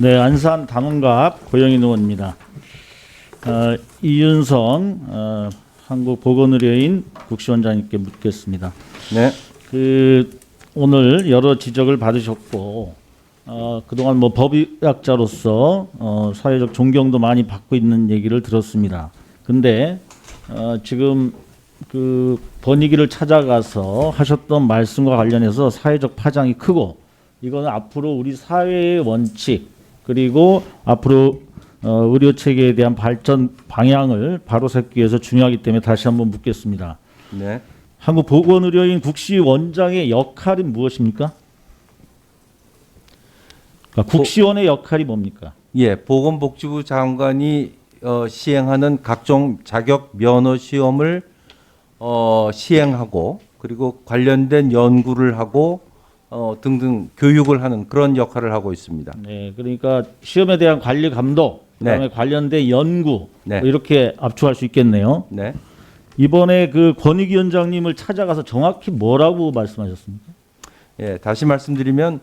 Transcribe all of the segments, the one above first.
네, 안산 당원갑 고영인 의원입니다. 이윤성 한국보건의료인 국시원장님께 묻겠습니다. 네. 오늘 여러 지적을 받으셨고 그동안 뭐 법의학자로서 사회적 존경도 많이 받고 있는 얘기를 들었습니다. 근데 지금 그 번익위를 찾아가서 하셨던 말씀과 관련해서 사회적 파장이 크고 이거는 앞으로 우리 사회의 원칙 그리고 앞으로 의료 체계에 대한 발전 방향을 바로잡기 위해서 중요하기 때문에 다시 한번 묻겠습니다. 네. 한국보건의료인 국시원장의 역할이 무엇입니까? 그러니까 국시원의 역할이 뭡니까? 예, 보건복지부 장관이 시행하는 각종 자격 면허 시험을 시행하고 그리고 관련된 연구를 하고 등등 교육을 하는 그런 역할을 하고 있습니다. 네, 그러니까 시험에 대한 관리 감독, 그다음에 네. 관련된 연구 네. 뭐 이렇게 압축할 수 있겠네요. 네. 이번에 그 권익위원장님을 찾아가서 정확히 뭐라고 말씀하셨습니까? 예, 다시 말씀드리면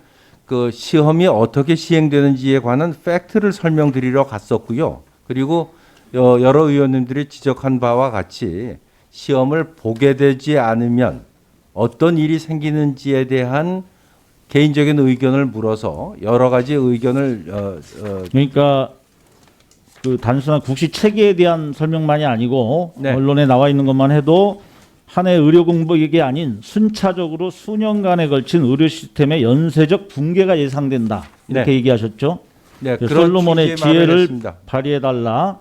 그 시험이 어떻게 시행되는지에 관한 팩트를 설명드리러 갔었고요. 그리고 여러 의원님들이 지적한 바와 같이 시험을 보게 되지 않으면 어떤 일이 생기는지에 대한 개인적인 의견을 물어서 여러 가지 의견을 그러니까 그 단순한 국시 체계에 대한 설명만이 아니고 네. 언론에 나와 있는 것만 해도 한 해 의료 공백이 아닌 순차적으로 수년간에 걸친 의료 시스템의 연쇄적 붕괴가 예상된다. 이렇게 네. 얘기하셨죠. 네, 솔로몬의 취지의 말을 지혜를 했습니다. 발휘해달라.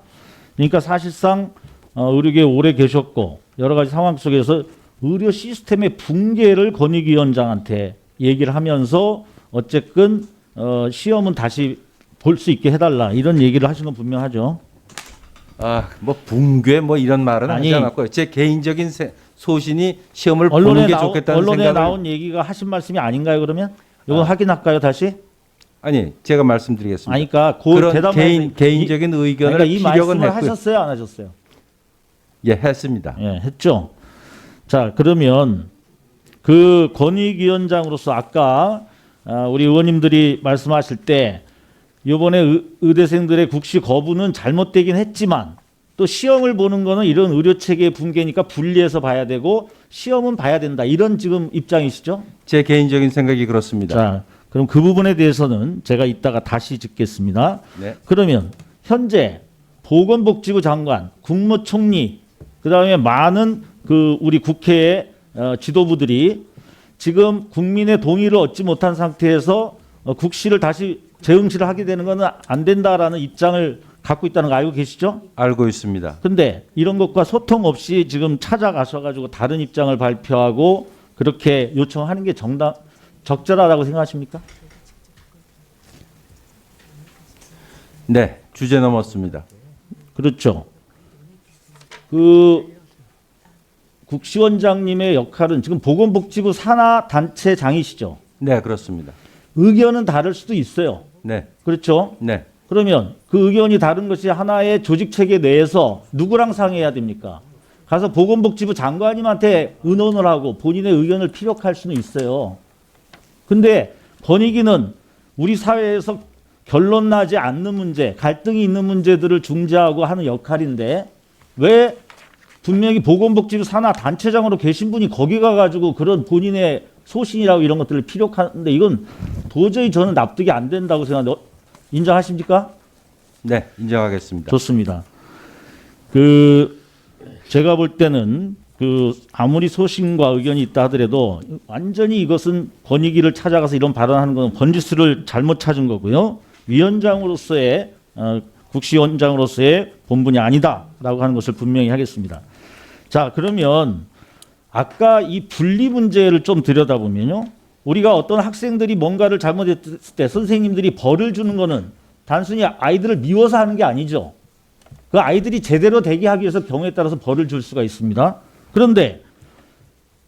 그러니까 사실상 의료계에 오래 계셨고 여러 가지 상황 속에서 의료 시스템의 붕괴를 권익위원장한테 얘기를 하면서 어쨌든 시험은 다시 볼 수 있게 해달라 이런 얘기를 하신 건 분명하죠. 뭐 붕괴 뭐 이런 말은 아니, 하지 않았고요. 제 개인적인 소신이 시험을 보는 게 좋겠다는 언론에 생각을 나온 얘기가 하신 말씀이 아닌가요? 그러면 이거 아. 확인할까요 다시? 아니 제가 말씀드리겠습니다. 아니, 그러니까 그 그런 대답 개인적인 의견을 그러니까 이 피력은 말씀을 했고요. 하셨어요, 안 하셨어요? 예, 했습니다. 예, 했죠. 자, 그러면 그 권익위원장으로서 아까 우리 의원님들이 말씀하실 때 이번에 의대생들의 국시 거부는 잘못되긴 했지만 또 시험을 보는 거는 이런 의료 체계의 붕괴니까 분리해서 봐야 되고 시험은 봐야 된다. 이런 지금 입장이시죠? 제 개인적인 생각이 그렇습니다. 자, 그럼 그 부분에 대해서는 제가 이따가 다시 짚겠습니다. 네. 그러면 현재 보건복지부 장관, 국무총리, 그다음에 많은 그 우리 국회의 지도부들이 지금 국민의 동의를 얻지 못한 상태에서 국시를 다시 재응시를 하게 되는 것은 안 된다라는 입장을 갖고 있다는 거 알고 계시죠? 알고 있습니다. 근데 이런 것과 소통 없이 지금 찾아가셔가지고 다른 입장을 발표하고 그렇게 요청하는 게 적절하다고 생각하십니까? 네, 주제 넘었습니다. 그렇죠. 그 국시원장님의 역할은 지금 보건복지부 산하 단체장이시죠. 네, 그렇습니다. 의견은 다를 수도 있어요. 네, 그렇죠. 네. 그러면 그 의견이 다른 것이 하나의 조직 체계 내에서 누구랑 상의해야 됩니까? 가서 보건복지부 장관님한테 의논을 하고 본인의 의견을 피력할 수는 있어요. 근데 권익위는 우리 사회에서 결론 나지 않는 문제, 갈등이 있는 문제들을 중재하고 하는 역할인데 왜 분명히 보건복지부 산하 단체장으로 계신 분이 거기 가가지고 그런 본인의 소신이라고 이런 것들을 피력하는데 이건 도저히 저는 납득이 안 된다고 생각합니다. 인정하십니까? 네, 인정하겠습니다. 좋습니다. 제가 볼 때는 아무리 소신과 의견이 있다 하더라도 완전히 이것은 권익위를 찾아가서 이런 발언하는 건 번지수를 잘못 찾은 거고요. 위원장으로서의 국시원장으로서의 본분이 아니다라고 하는 것을 분명히 하겠습니다. 자, 그러면 아까 이 분리 문제를 좀 들여다보면요. 우리가 어떤 학생들이 뭔가를 잘못했을 때 선생님들이 벌을 주는 거는 단순히 아이들을 미워서 하는 게 아니죠. 그 아이들이 제대로 되게 하기 위해서 경우에 따라서 벌을 줄 수가 있습니다. 그런데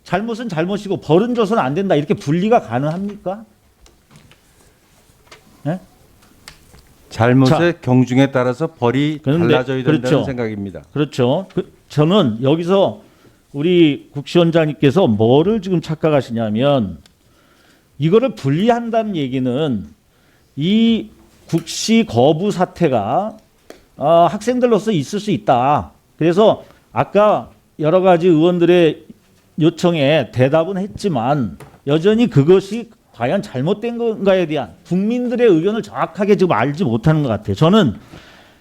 잘못은 잘못이고 벌은 줘서는 안 된다. 이렇게 분리가 가능합니까? 네? 잘못의 경중에 따라서 벌이 그런데, 달라져야 된다는 그렇죠. 생각입니다. 그렇죠. 저는 여기서 우리 국시원장님께서 뭐를 지금 착각하시냐면 이거를 분리한다는 얘기는 이 국시 거부 사태가 학생들로서 있을 수 있다. 그래서 아까 여러 가지 의원들의 요청에 대답은 했지만 여전히 그것이 과연 잘못된 건가에 대한 국민들의 의견을 정확하게 지금 알지 못하는 것 같아요. 저는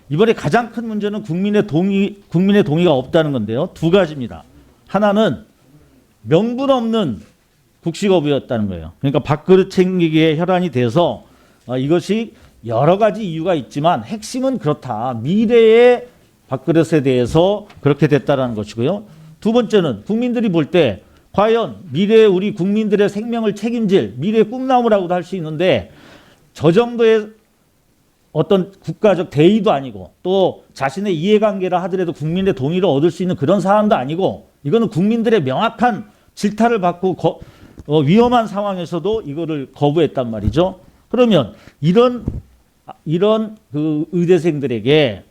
이번에 가장 큰 문제는 국민의 동의가 없다는 건데요. 두 가지입니다. 하나는 명분 없는 국시 거부였다는 거예요. 그러니까 밥그릇 챙기기에 혈안이 돼서 이것이 여러 가지 이유가 있지만 핵심은 그렇다. 미래의 밥그릇에 대해서 그렇게 됐다라는 것이고요. 두 번째는 국민들이 볼 때 과연 미래의 우리 국민들의 생명을 책임질 미래의 꿈나무라고도 할 수 있는데 저 정도의 어떤 국가적 대의도 아니고 또 자신의 이해관계라 하더라도 국민의 동의를 얻을 수 있는 그런 사안도 아니고 이거는 국민들의 명확한 질타를 받고 위험한 상황에서도 이거를 거부했단 말이죠. 그러면 이런 그 의대생들에게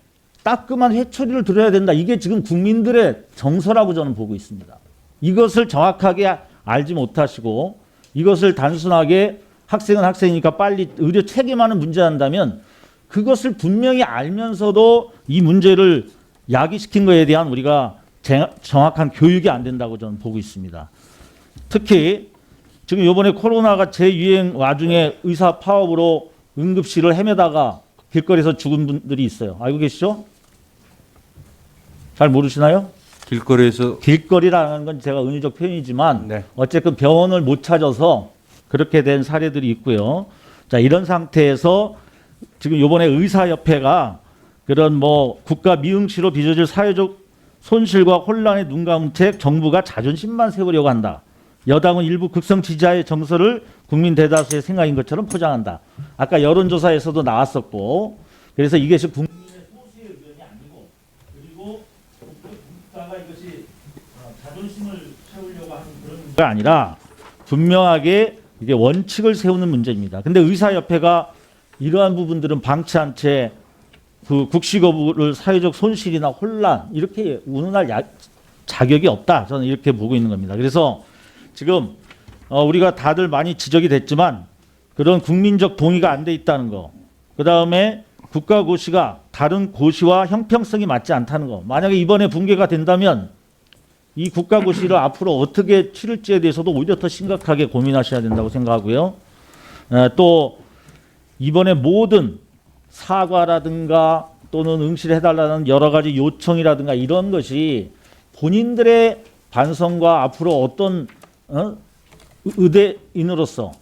따끔한 회초리를 들어야 된다. 이게 지금 국민들의 정서라고 저는 보고 있습니다. 이것을 정확하게 알지 못하시고 이것을 단순하게 학생은 학생이니까 빨리 의료 책임하는 문제 한다면 그것을 분명히 알면서도 이 문제를 야기시킨 것에 대한 우리가 정확한 교육이 안 된다고 저는 보고 있습니다. 특히 지금 이번에 코로나가 재유행 와중에 의사 파업으로 응급실을 헤매다가 길거리에서 죽은 분들이 있어요. 알고 계시죠? 잘 모르시나요? 길거리에서 길거리라는 건 제가 은유적 표현이지만 네. 어쨌든 병원을 못 찾아서 그렇게 된 사례들이 있고요. 자, 이런 상태에서 지금 이번에 의사협회가 그런 뭐 국가 미응치로 빚어질 사회적 손실과 혼란에 눈 감은 채 정부가 자존심만 세우려고 한다. 여당은 일부 극성 지지자의 정서를 국민 대다수의 생각인 것처럼 포장한다. 아까 여론조사에서도 나왔었고 그래서 이것이 국민의 소수의 의견이 아니고 그리고 국가가 이것이 자존심을 세우려고 하는 그런 문제가 아니라 분명하게 이게 원칙을 세우는 문제입니다. 근데 의사협회가 이러한 부분들은 방치한 채 그 국시 거부를 사회적 손실이나 혼란 이렇게 운운할 자격이 없다. 저는 이렇게 보고 있는 겁니다. 그래서 지금 우리가 다들 많이 지적이 됐지만 그런 국민적 동의가 안 돼 있다는 거. 그다음에 국가고시가 다른 고시와 형평성이 맞지 않다는 거. 만약에 이번에 붕괴가 된다면 이 국가고시를 앞으로 어떻게 치를지에 대해서도 오히려 더 심각하게 고민하셔야 된다고 생각하고요. 또 이번에 모든 사과라든가 또는 응시해달라는 여러 가지 요청이라든가 이런 것이 본인들의 반성과 앞으로 어떤 의대인으로서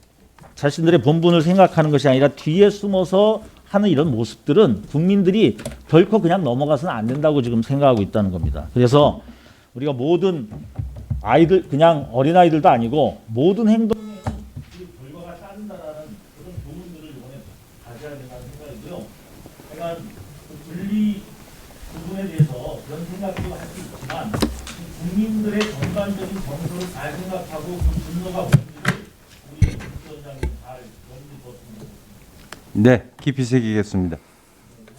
자신들의 본분을 생각하는 것이 아니라 뒤에 숨어서 하는 이런 모습들은 국민들이 결코 그냥 넘어가서는 안 된다고 지금 생각하고 있다는 겁니다. 그래서 우리가 모든 아이들 그냥 어린아이들도 아니고 모든 행동에 그 결과가 따른다라는 그런 교훈들을 이번에 가져야 된다는 생각이고요. 제가 그 분리 부분에 대해서 그런 생각도 할 수 있지만 국민들의 전반적인 정서를 잘 생각하고 그 분노가 뭔지를 우리 국회의장님 잘 연구했습니다. 네, 깊이 새기겠습니다.